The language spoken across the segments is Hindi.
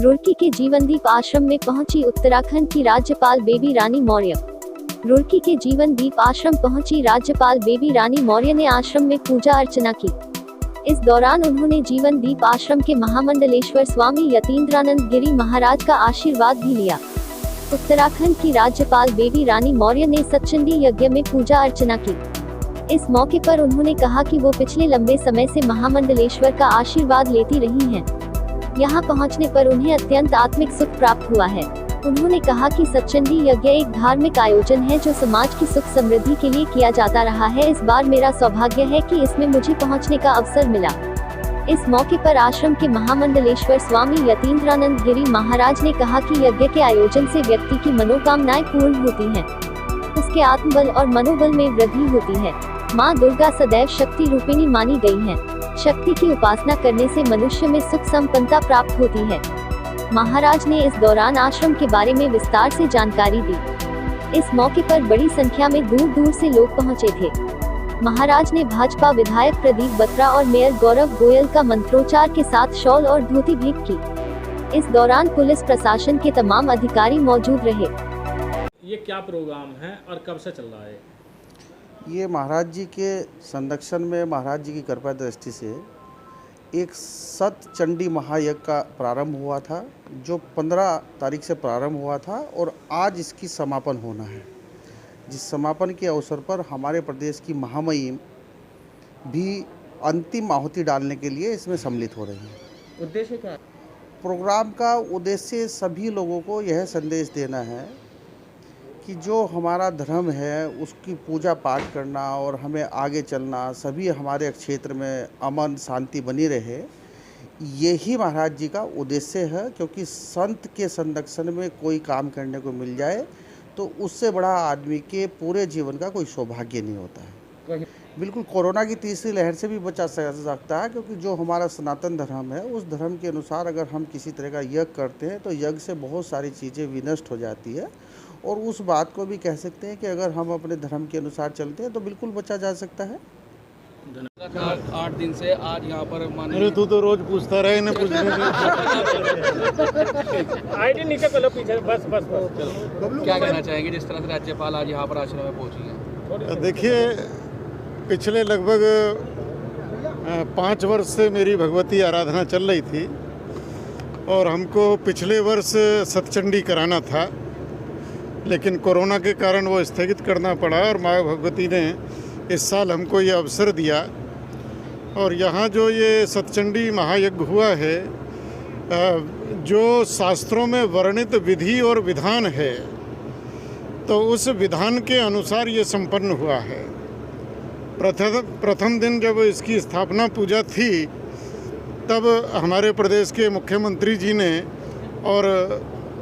रुड़की के जीवनदीप आश्रम में पहुंची उत्तराखंड की राज्यपाल बेबी रानी मौर्य। रुड़की के जीवनदीप आश्रम पहुंची राज्यपाल बेबी रानी मौर्य ने आश्रम में पूजा अर्चना की। इस दौरान उन्होंने जीवनदीप आश्रम के महामंडलेश्वर स्वामी यतीन्द्रानंद गिरी महाराज का आशीर्वाद भी लिया। उत्तराखंड की राज्यपाल बेबी रानी मौर्य ने सतचंडी यज्ञ में पूजा अर्चना की। इस मौके पर उन्होंने कहा कि वो पिछले लंबे समय से महामंडलेश्वर का आशीर्वाद लेती रही हैं। यहाँ पहुँचने पर उन्हें अत्यंत आत्मिक सुख प्राप्त हुआ है। उन्होंने कहा कि सतचंडी यज्ञ एक धार्मिक आयोजन है जो समाज की सुख समृद्धि के लिए किया जाता रहा है। इस बार मेरा सौभाग्य है कि इसमें मुझे पहुँचने का अवसर मिला। इस मौके पर आश्रम के महामंडलेश्वर स्वामी यतीन्द्रानंद गिरी महाराज ने कहा कि यज्ञ के आयोजन से व्यक्ति की मनोकामनाएं पूर्ण होती हैं। उसके आत्मबल और मनोबल में वृद्धि होती है। माँ दुर्गा सदैव शक्ति रूपिणी मानी गई है। शक्ति की उपासना करने से मनुष्य में सुख संपन्नता प्राप्त होती है। महाराज ने इस दौरान आश्रम के बारे में विस्तार से जानकारी दी। इस मौके पर बड़ी संख्या में दूर दूर से लोग पहुंचे थे। महाराज ने भाजपा विधायक प्रदीप बत्रा और मेयर गौरव गोयल का मंत्रोच्चार के साथ शॉल और धोती भेंट की। इस दौरान पुलिस प्रशासन के तमाम अधिकारी मौजूद रहे। ये क्या प्रोग्राम है और कब से चल रहा है? ये महाराज जी के संरक्षण में महाराज जी की कृपा दृष्टि से एक सतचंडी महायज्ञ का प्रारंभ हुआ था, जो 15 तारीख से प्रारंभ हुआ था और आज इसकी समापन होना है। जिस समापन के अवसर पर हमारे प्रदेश की महामहिम भी अंतिम आहुति डालने के लिए इसमें सम्मिलित हो रही हैं। उद्देश्य क्या है? प्रोग्राम का उद्देश्य सभी लोगों को यह संदेश देना है कि जो हमारा धर्म है उसकी पूजा पाठ करना और हमें आगे चलना, सभी हमारे क्षेत्र में अमन शांति बनी रहे, यही महाराज जी का उद्देश्य है। क्योंकि संत के संरक्षण में कोई काम करने को मिल जाए तो उससे बड़ा आदमी के पूरे जीवन का कोई सौभाग्य नहीं होता है। बिल्कुल कोरोना की तीसरी लहर से भी बचा सकता है, क्योंकि जो हमारा सनातन धर्म है उस धर्म के अनुसार अगर हम किसी तरह का यज्ञ करते हैं तो यज्ञ से बहुत सारी चीज़ें विनष्ट हो जाती है। और उस बात को भी कह सकते हैं कि अगर हम अपने धर्म के अनुसार चलते हैं तो बिल्कुल बचा जा सकता है। 8 दिन से आज यहाँ पर अरे तू तो रोज पूछता रहे ना पूछने आईडी नीचे कर लो, पीछे बस क्या कहना चाहेंगे जिस तरह से राज्यपाल आज यहाँ पर आश्रम में पहुँची हैं? देखिए, पिछले लगभग 5 वर्ष से मेरी भगवती आराधना चल रही थी और हमको पिछले वर्ष सतचंडी कराना था, लेकिन कोरोना के कारण वो स्थगित करना पड़ा और माँ भगवती ने इस साल हमको ये अवसर दिया। और यहाँ जो ये सतचंडी महायज्ञ हुआ है, जो शास्त्रों में वर्णित विधि और विधान है, तो उस विधान के अनुसार ये संपन्न हुआ है। प्रथम दिन जब इसकी स्थापना पूजा थी तब हमारे प्रदेश के मुख्यमंत्री जी ने और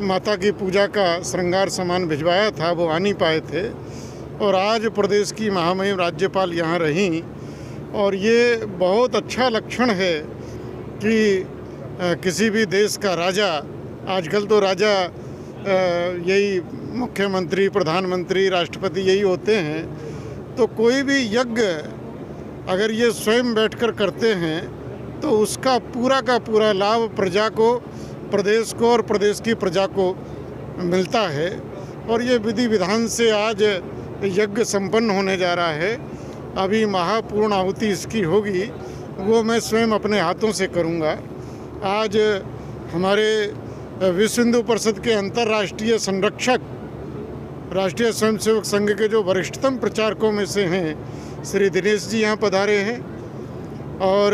माता की पूजा का श्रृंगार सामान भिजवाया था, वो आ नहीं पाए थे। और आज प्रदेश की महामहिम राज्यपाल यहाँ रहीं और ये बहुत अच्छा लक्षण है कि किसी भी देश का राजा, आजकल तो राजा यही मुख्यमंत्री, प्रधानमंत्री, राष्ट्रपति यही होते हैं, तो कोई भी यज्ञ अगर ये स्वयं बैठकर करते हैं तो उसका पूरा का पूरा लाभ प्रजा को, प्रदेश को और प्रदेश की प्रजा को मिलता है। और ये विधि विधान से आज यज्ञ संपन्न होने जा रहा है। अभी महापूर्ण आहुति इसकी होगी, वो मैं स्वयं अपने हाथों से करूँगा। आज हमारे विश्व हिंदू परिषद के अंतर्राष्ट्रीय संरक्षक, राष्ट्रीय स्वयंसेवक संघ के जो वरिष्ठतम प्रचारकों में से हैं श्री दिनेश जी यहाँ पधारे हैं और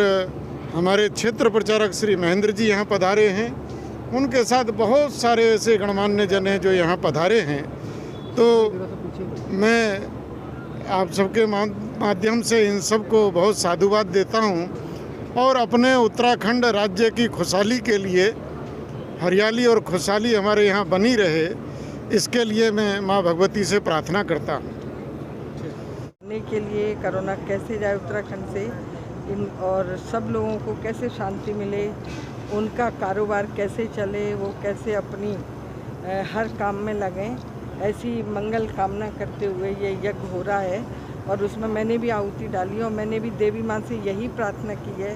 हमारे क्षेत्र प्रचारक श्री महेंद्र जी यहाँ पधारे हैं। उनके साथ बहुत सारे ऐसे गणमान्य जन हैं जो यहाँ पधारे हैं। तो मैं आप सबके माध्यम से इन सब को बहुत साधुवाद देता हूँ और अपने उत्तराखंड राज्य की खुशहाली के लिए, हरियाली और खुशहाली हमारे यहाँ बनी रहे, इसके लिए मैं माँ भगवती से प्रार्थना करता हूँ। के लिए कोरोना कैसे जाए उत्तराखंड से, और सब लोगों को कैसे शांति मिले, उनका कारोबार कैसे चले, वो कैसे अपनी हर काम में लगें, ऐसी मंगल कामना करते हुए ये यज्ञ हो रहा है। और उसमें मैंने भी आहुति डाली और मैंने भी देवी माँ से यही प्रार्थना की है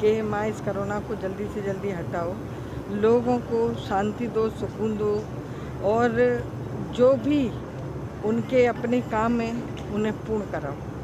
कि माँ इस कोरोना को जल्दी से जल्दी हटाओ लोगों को शांति दो, सुकून दो, और जो भी उनके अपने काम हैं उन्हें पूर्ण कराओ।